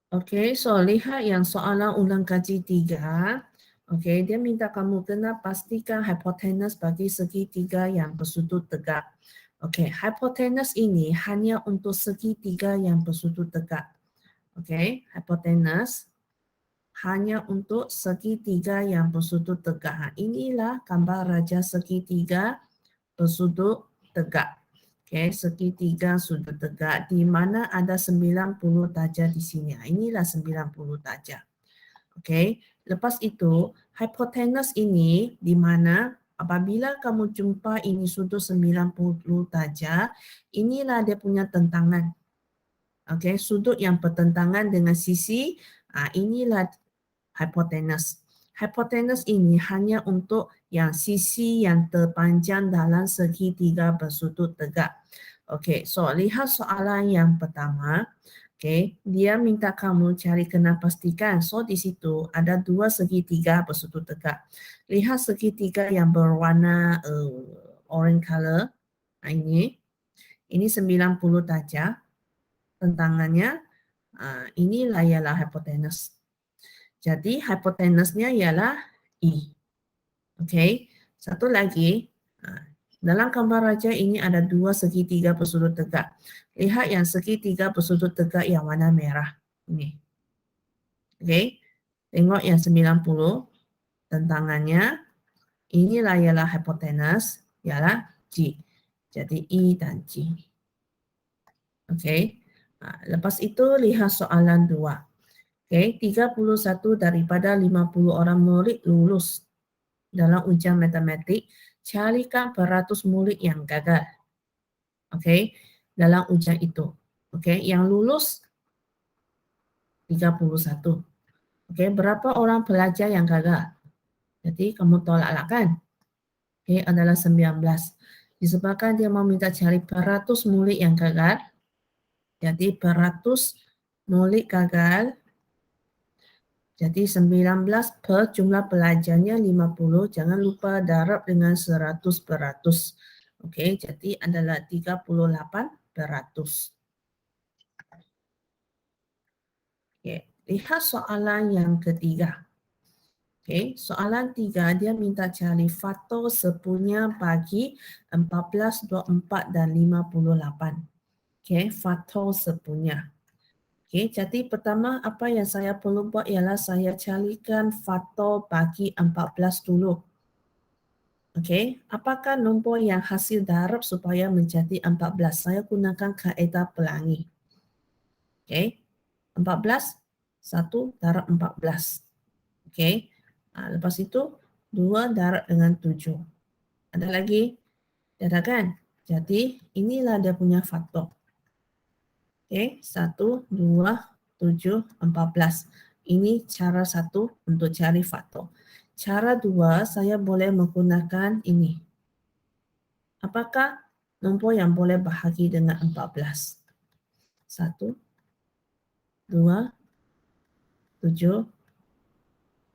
Okey, so lihat yang soalan ulang kaji 3. Okey, dia minta kamu kena pastikan hipotenus bagi segitiga yang bersudut tegak. Okey, hipotenus ini hanya untuk segitiga yang bersudut tegak. Okey, hipotenus hanya untuk segitiga yang bersudut tegak. Inilah gambar raja segitiga bersudut tegak. Okay, segitiga sudut tegak di mana ada 90 darjah di sini. Inilah 90 darjah. Okay, lepas itu hipotenus ini di mana apabila kamu jumpa ini sudut 90 darjah, inilah dia punya tentangan. Okay, sudut yang bertentangan dengan sisi, inilah hipotenus. Hipotenus ini hanya untuk yang sisi yang terpanjang dalam segitiga bersudut tegak. Okey, so lihat soalan yang pertama. Okey, dia minta kamu cari kena pastikan. So di situ ada dua segitiga bersudut tegak. Lihat segitiga yang berwarna orange color. Ini 90 darjah. Tentangannya inilah ialah hipotenus. Jadi hipotenusnya ialah I. Okey. Satu lagi, dalam gambar raja ini ada dua segitiga bersudut tegak. Lihat yang segitiga bersudut tegak yang warna merah. Ini. Okey. Tengok yang 90. Tentangannya, inilah ialah hipotenus, ialah G. Jadi I dan G. Okey. Lepas itu lihat soalan 2. Okay, 31 daripada 50 orang murid lulus dalam ujian matematik. Carikan peratus murid yang gagal. Okay, dalam ujian itu. Okay, yang lulus 31. Okay, berapa orang pelajar yang gagal? Jadi kamu tolaklah kan? Okay, adalah 19. Disebabkan dia mau minta cari peratus murid yang gagal. Jadi peratus murid gagal. Jadi 19 per jumlah pelajarnya 50. Jangan lupa darab dengan 100%. Okey, jadi adalah 38%. Okey, lihat soalan yang ketiga. Okey, soalan 3 dia minta cari faktor sepunya bagi 14, 24 dan 58. Okey, faktor sepunya. Okey, jadi pertama apa yang saya perlu buat ialah saya carikan faktor bagi 14 dulu. Okey, apakah nombor yang hasil darab supaya menjadi 14? Saya gunakan kaedah pelangi. Okey, 14, 1 darab 14. Okey, lepas itu 2 darab dengan 7. Ada lagi? Ada kan? Jadi inilah dia punya faktor. Okey, 1, 2, 7, 14. Ini cara satu untuk cari faktor. Cara dua, saya boleh menggunakan ini. Apakah nombor yang boleh bahagi dengan 14? 1, 2, 7,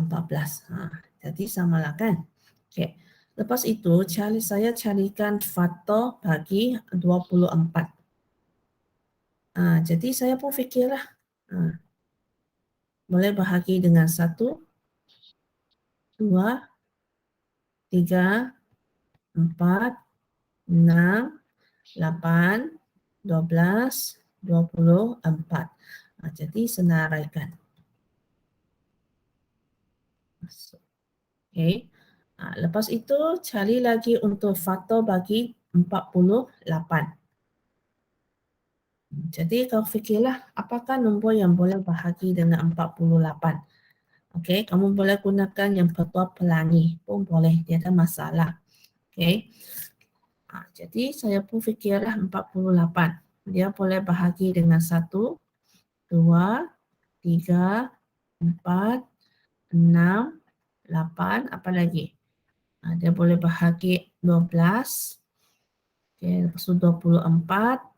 14. Jadi samalah kan? Okey. Lepas itu, saya carikan faktor bagi 24. Jadi saya pun fikirlah. Boleh bahagi dengan 1, 2, 3, 4, 6, 8, 12, 24. Jadi senaraikan. Okey. Lepas itu cari lagi untuk faktor bagi 48. Jadi kau fikirlah apakah nombor yang boleh bahagi dengan 48. Okey, kamu boleh gunakan yang faktor pelangi pun boleh, tiada masalah. Okey. Jadi saya pun fikirlah 48. Dia boleh bahagi dengan 1, 2, 3, 4, 6, 8, apa lagi? Dia boleh bahagi 12. Okey, lepas tu 24,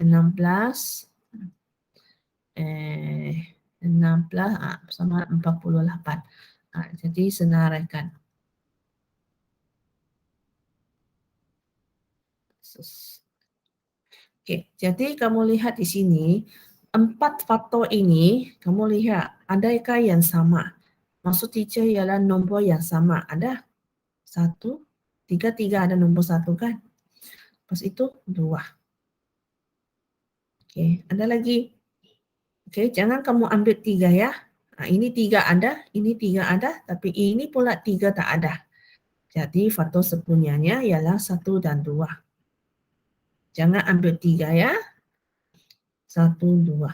16, 16, sama 48. Jadi senaraikan. Oke, jadi kamu lihat di sini, 4 faktor ini, kamu lihat, adakah yang sama? Maksud teacher ialah nombor yang sama. Ada? 1, 3 ada nombor 1 kan? Lepas itu 2. Oke, ada lagi. Oke, jangan kamu ambil 3 ya. Nah, ini 3 ada, ini 3 ada, tapi ini pula 3 tak ada. Jadi faktor sepunyanya ialah 1 dan 2. Jangan ambil 3 ya. 1, 2.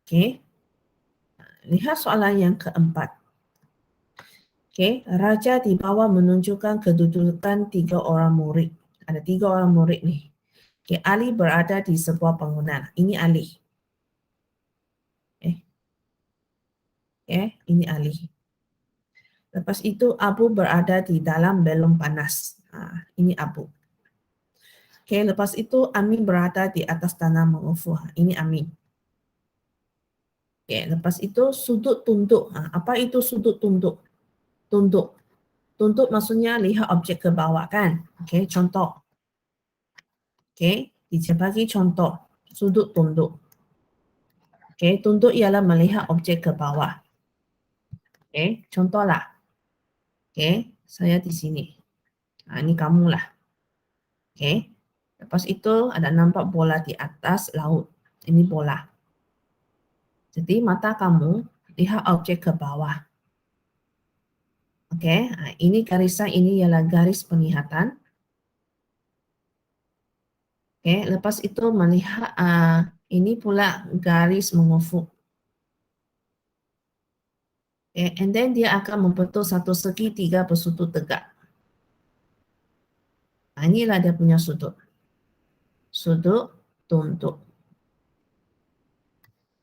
Oke. Lihat soalan yang keempat. Oke, raja di bawah menunjukkan kedudukan 3 orang murid. Ada 3 orang murid nih. Oke, Ali berada di sebuah bangunan. Ini Ali. Ini Ali. Lepas itu Abu berada di dalam belum panas. Ini Abu. Oke, lepas itu Amin berada di atas tanah mengufur. Ini Amin. Oke, lepas itu sudut tunduk. Apa itu sudut tunduk? Tunduk. Tunduk maksudnya lihat objek ke bawah kan? Oke, contoh. Oke, kita bagi contoh. Sudut tunduk. Oke, tunduk ialah melihat objek ke bawah. Oke, contohlah. Oke, saya di sini. Ini kamu lah. Oke, lepas itu ada nampak bola di atas laut. Ini bola. Jadi mata kamu lihat objek ke bawah. Oke, ini garisan ini ialah garis penglihatan. Oke, lepas itu melihat ini pula garis mengufuk. Okay, and then dia akan membentuk satu segitiga bersudut tegak. Inilah dia punya sudut. Sudut tunduk.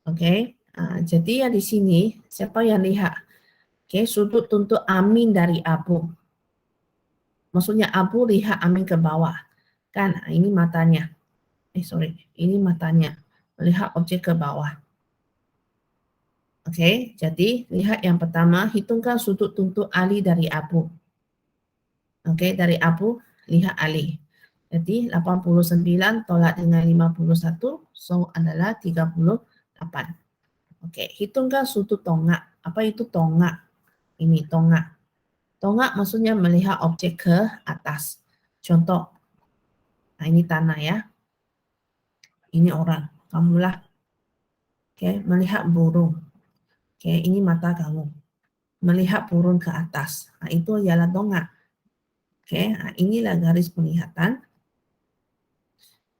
Oke, jadi yang di sini siapa yang lihat? Oke, sudut tunduk Amin dari Abu. Maksudnya Abu lihat Amin ke bawah. Kan, ini matanya. Ini matanya. Melihat objek ke bawah. Oke, jadi lihat yang pertama, hitungkan sudut tunduk Ali dari Abu. Oke, dari Abu, lihat Ali. Jadi 89 tolak dengan 51, so adalah 38. Oke, hitungkan sudut tongak. Apa itu tongak? Ini tongak. Tongak maksudnya melihat objek ke atas. Contoh, ini tanah ya. Ini orang, kamulah. Oke, melihat burung. Oke, ini mata kamu. Melihat burung ke atas. Itu ialah tongak. Oke, inilah garis penglihatan.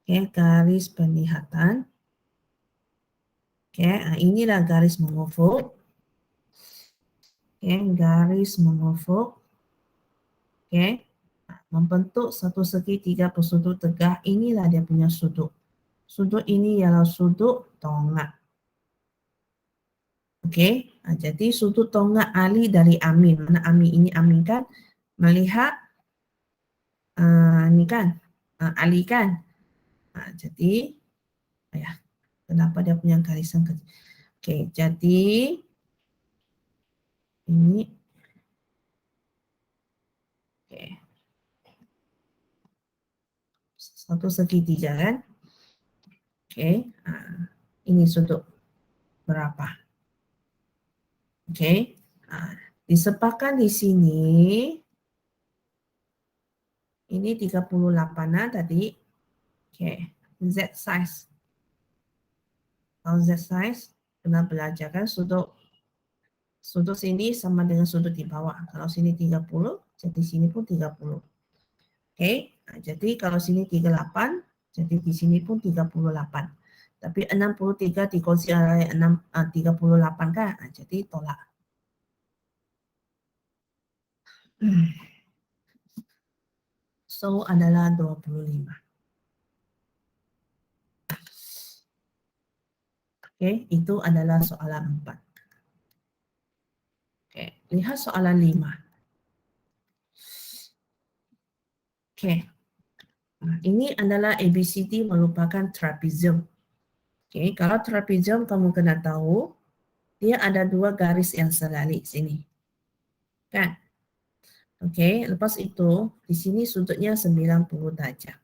Oke, garis penglihatan. Oke, inilah garis mengufuk. Oke, garis mengufuk. Oke, membentuk satu segitiga bersudut tegak. Inilah dia punya sudut. Sudut ini ialah sudut tongak. Oke, jadi sudut tongak Ali dari Amin. Mana Amin? Ini Amin kan? Melihat, ini kan? Ali kan? Jadi, kenapa dia punya garisan kecil? Oke, jadi ini. Oke. Satu segitiga kan? Oke, ini sudut berapa? Oke, disepakkan di sini. Ini 38 tadi. Oke, Z size. Kalau Z size, pernah belajar kan sudut sini sama dengan sudut di bawah. Kalau sini 30, jadi sini pun 30. Oke, jadi kalau sini 38, jadi di sini pun 38. Tapi 63 dikongsi oleh 38 kan, jadi tolak. So adalah 25. Oke, itu adalah soalan 4. Oke, lihat soalan 5. Oke, ini adalah ABCD merupakan trapezium. Oke, kalau trapezium kamu kena tahu, dia ada 2 garis yang serbalik sini. Kan? Okey, lepas itu di sini sudutnya 90 darjah.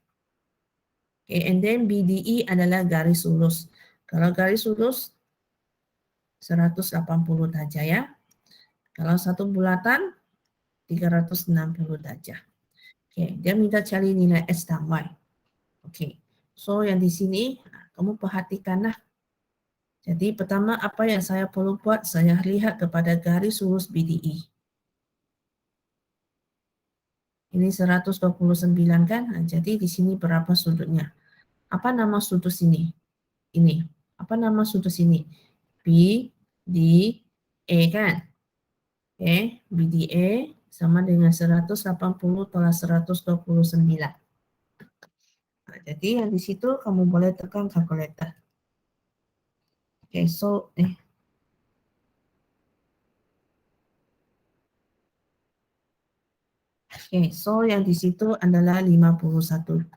Okay, and then BDE adalah garis lurus. Kalau garis lurus 180 darjah ya. Kalau satu bulatan 360 darjah. Okay, dia minta cari nilai X dan Y. Okay, so yang di sini kamu perhatikanlah. Jadi pertama apa yang saya perlu buat, saya lihat kepada garis lurus BDE. Ini 129 kan? Jadi di sini berapa sudutnya? Apa nama sudut sini? Ini. Apa nama sudut sini? B, D, E kan? Oke, BDA sama dengan 180 tolak 129. Nah, jadi yang di situ kamu boleh tekan kalkulator. Oke, so yang di situ adalah 51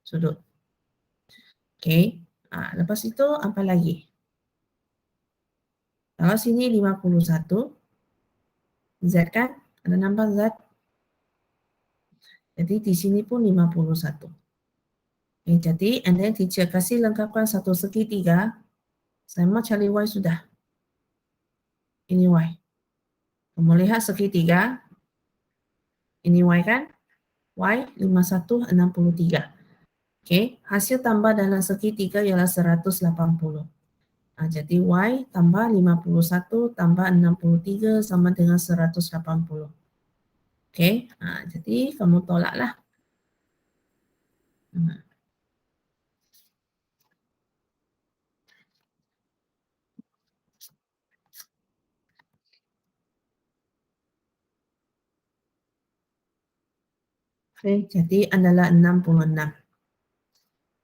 sudut. Oke, nah, lepas itu apa lagi? Kalau sini 51, Z kan? Ada nambah Z. Jadi di sini pun 51. Oke, jadi and then teacher kasih lengkapkan satu segitiga. Saya mau cari Y sudah. Ini Y. Kamu lihat segitiga. Ini Y kan? Y 5163. Oke, hasil tambah dalam segitiga ialah 180. Nah, jadi Y tambah 51 tambah 63 sama dengan 180. Oke, nah, jadi kamu tolaklah. Oke, jadi adalah 66.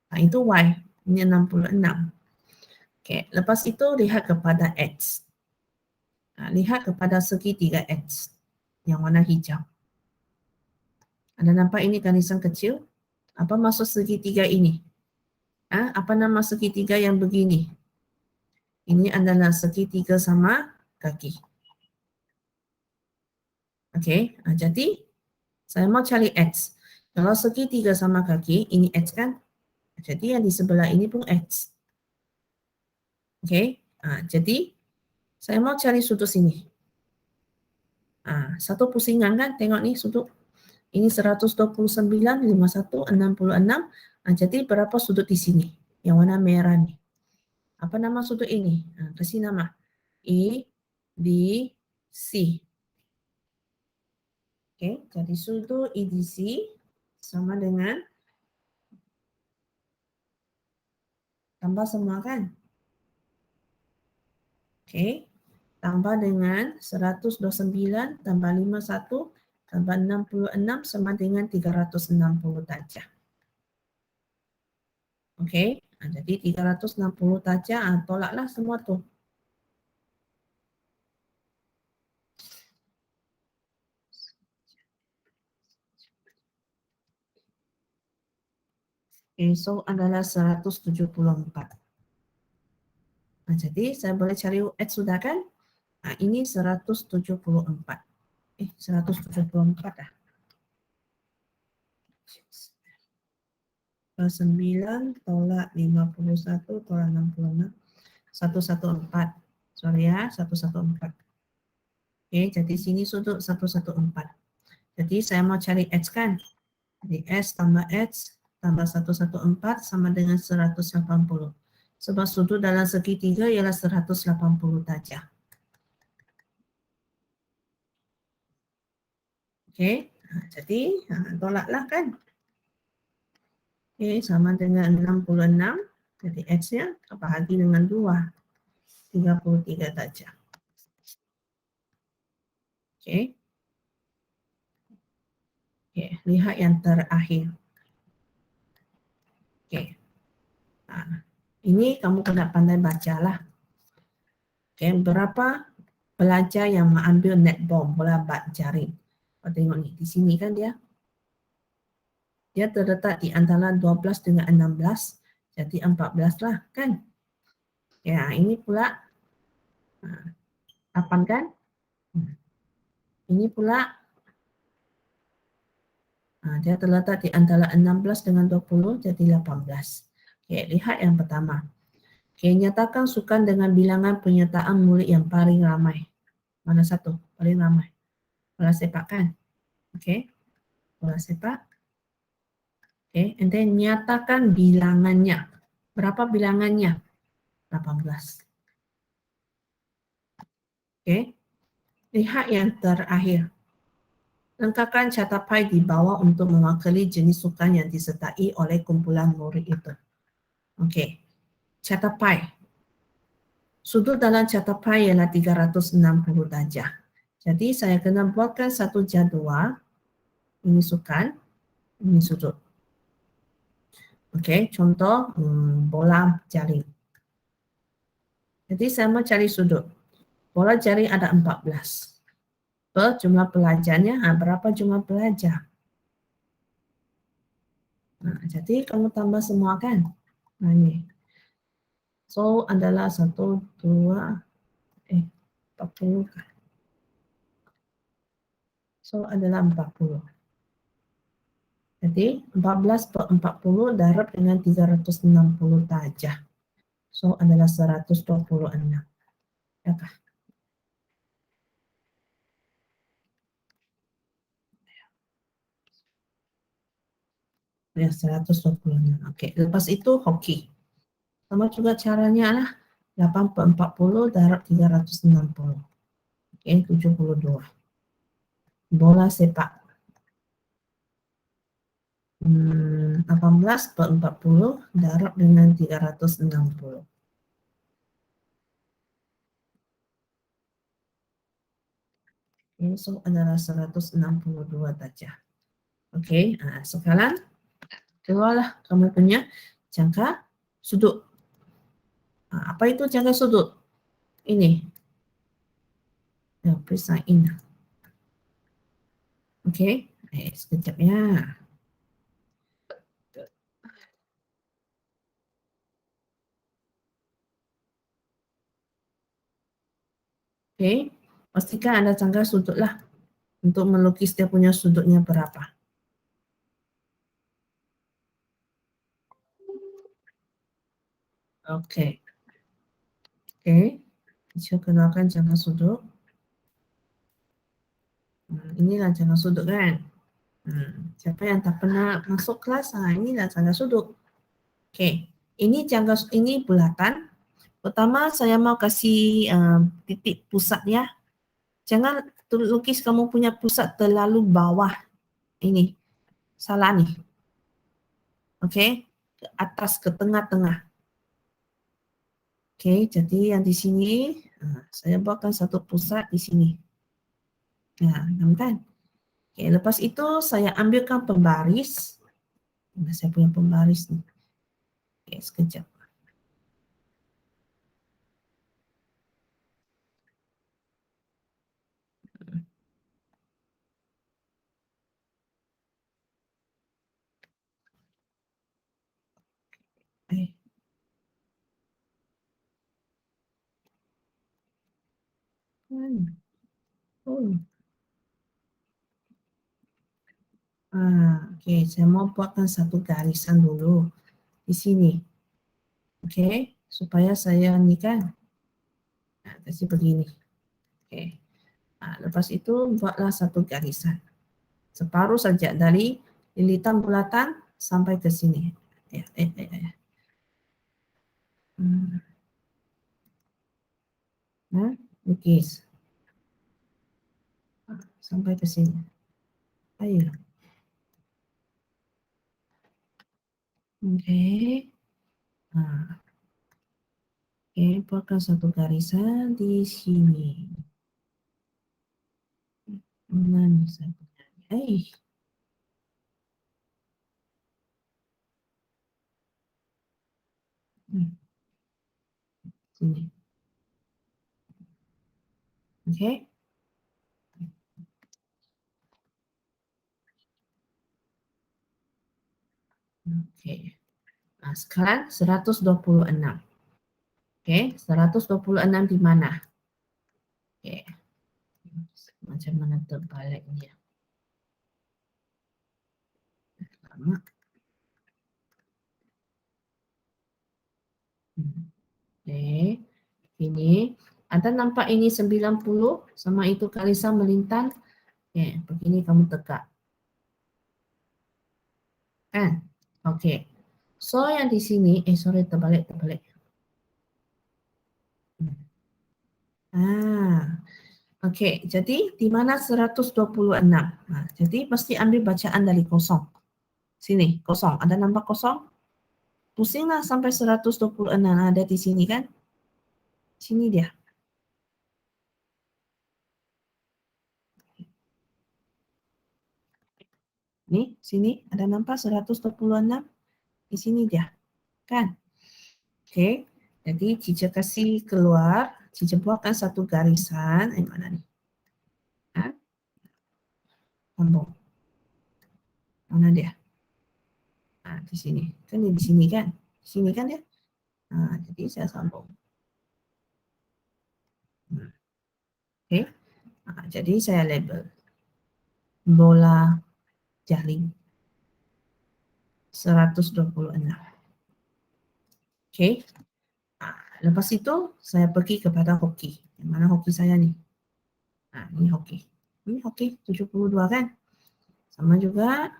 Nah, itu Y. Ini 66. Oke, lepas itu lihat kepada X. Nah, lihat kepada segitiga X yang warna hijau. Anda nampak ini garisan kecil? Apa maksud segitiga ini? Apa nama segitiga yang begini? Ini adalah segitiga sama kaki. Oke, jadi saya mau cari X. Kalau segitiga sama kaki, ini X kan? Jadi yang di sebelah ini pun X. Oke, jadi saya mau cari sudut sini. Satu pusingan kan? Tengok nih sudut. Ini 129, 51, 66. Jadi berapa sudut di sini? Yang warna merah nih. Apa nama sudut ini? Kasih nama. E, D, C. Oke, jadi sudut EDC sama dengan tambah semua kan? Oke, tambah dengan 129 tambah 51 tambah 66 sama dengan 360 darjah. Oke, jadi 360 darjah, tolaklah semua tuh. Oke, so adalah 174. Nah, jadi saya boleh cari X sudah kan? Nah, ini 174. 174 dah. 9 tolak 51 tolak 66. 114. Sorry ya, 114. Oke, jadi sini sudut 114. Jadi saya mau cari X kan? Jadi S tambah X tambah 114 sama dengan 180. Sebab sudut dalam segitiga ialah 180 darjah. Oke, jadi tolaklah kan? Oke, sama dengan 66. Jadi X-nya bahagi dengan 2. 33 darjah. Oke. Oke, lihat yang terakhir. Oke. Nah, ini kamu kena pandai bacalah. Oke, berapa pelajar yang mengambil netball, bola bat jaring? Oh, tengok nih, di sini kan dia. Dia terletak di antara 12 dengan 16, jadi 14 lah kan. Ya, ini pula 8 kan. Ini pula Dia terletak di antara 16 dengan 20, jadi 18. Oke, lihat yang pertama. Oke, nyatakan sukan dengan bilangan penyertaan murid yang paling ramai. Mana satu? Paling ramai. Bola sepak kan? Oke, bola sepak. Oke, and then nyatakan bilangannya. Berapa bilangannya? 18. Oke, lihat yang terakhir. Lengkapkan catapai di bawah untuk mewakili jenis sukan yang disertai oleh kumpulan murid itu. Oke, catapai. Sudut dalam catapai ialah 360 darjah. Jadi saya kena buatkan satu jadual. Ini sukan, ini sudut. Oke, contoh bola jaring. Jadi saya mau cari sudut. Bola jaring ada 14. Jumlah pelajarnya, berapa jumlah pelajar? Jadi kamu tambah semua kan? Ini. So adalah 1, 2, 40 kan? So adalah 40. Jadi 14 per 40 darab dengan 360 darjah. So adalah 126. Ya kah? Ya 126. Oke, lepas itu hoki. Sama juga caranya lah 8 per 40 darab 360. Oke, 72. Bola sepak. 18 per 40 darab dengan 360. Oke, so adalah 162 darjah. Oke, sekarang keluarlah kamu punya jangka sudut. Apa itu jangka sudut? Ini. Please sign in. Oke, sekejap ya. Oke, pastikan ada jangka sudut lah untuk melukis dia punya sudutnya berapa. Oke. Oke, saya kenalkan jangka sudut. Inilah jangka sudut kan. Siapa yang tak pernah masuk kelas, inilah jangka sudut. Oke, ini bulatan. Pertama saya mau kasih titik pusat ya. Jangan lukis kamu punya pusat terlalu bawah. Ini salah nih. Oke, ke atas ke tengah-tengah. Oke, jadi yang di sini saya buatkan satu pusat di sini. Nah, kan? Oke, lepas itu saya ambilkan pembaris. Nah, saya punya pembaris nih. Oke, sekejap. Eh, oh. Oke, saya mau buatkan satu garisan dulu di sini. Oke, supaya saya ini kan, kasih begini. Oke, lepas itu buatlah satu garisan. Separuh saja dari lilitan bulatan sampai ke sini. Lukis sampai ke sini. Ayo. Oke. Oke, buatkan satu garisan di sini. Mana saya punya? Sini. Oke. Oke. Nah, sekarang 126. Oke, 126 di mana? Oke. Macam mana terbaliknya? Oke, ini ada nampak ini 90 sama itu garisan melintang. Oke, begini kamu tegak. Kan? Oke. So yang di sini, sorry terbalik. Oke, jadi di mana 126? Nah, jadi pasti ambil bacaan dari kosong. Sini, kosong. Ada nambah kosong? Pusinglah sampai 126 ada di sini kan? Sini dia. Nih, sini ada nampak 126 di sini dia. Kan? Oke. Jadi Cica kasih keluar, Cica buatkan satu garisan. Mana nih? Hah? Sambung. Mana dia? Nah, di sini. Kan di sini kan? Di sini kan dia? Nah, jadi saya sambung. Oke. Nah, jadi saya label bola jaring 126. Oke. Nah, lepas itu saya pergi kepada hoki. Yang mana hoki saya nih? Nah, ini hoki. Ini hoki 72 kan? Sama juga.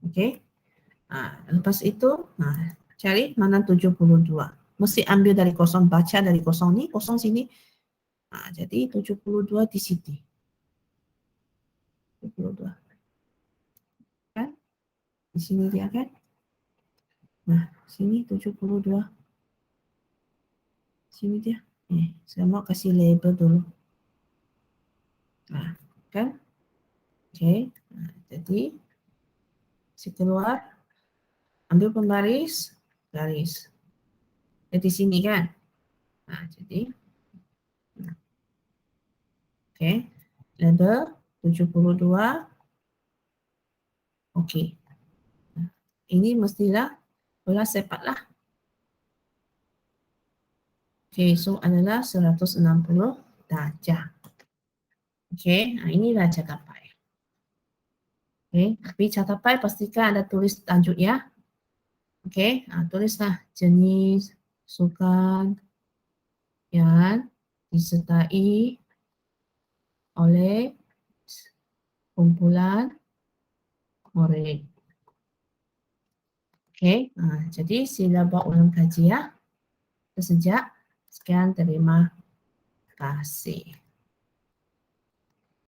Oke. Nah, lepas itu, nah, cari mana 72. Mesti ambil dari kosong, baca dari kosong nih, kosong sini. Nah, jadi 72 di sini. 72. Kan? Di sini dia kan? Nah, sini 72. Sini dia. Saya mau kasih label dulu. Nah, kan? Oke. Nah, jadi si keluar, ambil pembaris, garis. Di sini kan? Nah, jadi oke. Label 72. Oke. Nah, ini mestilah bola sepak lah. Oke, so adalah 160 darjah. Oke, nah inilah capai. Oke, tapi capai pastikan ada tulis tajuk ya. Oke, nah, tulislah jenis sukan yang disertai oleh kumpulan murid. Oke, nah, jadi sila buat ulang kaji ya. Sejak sekian, terima kasih.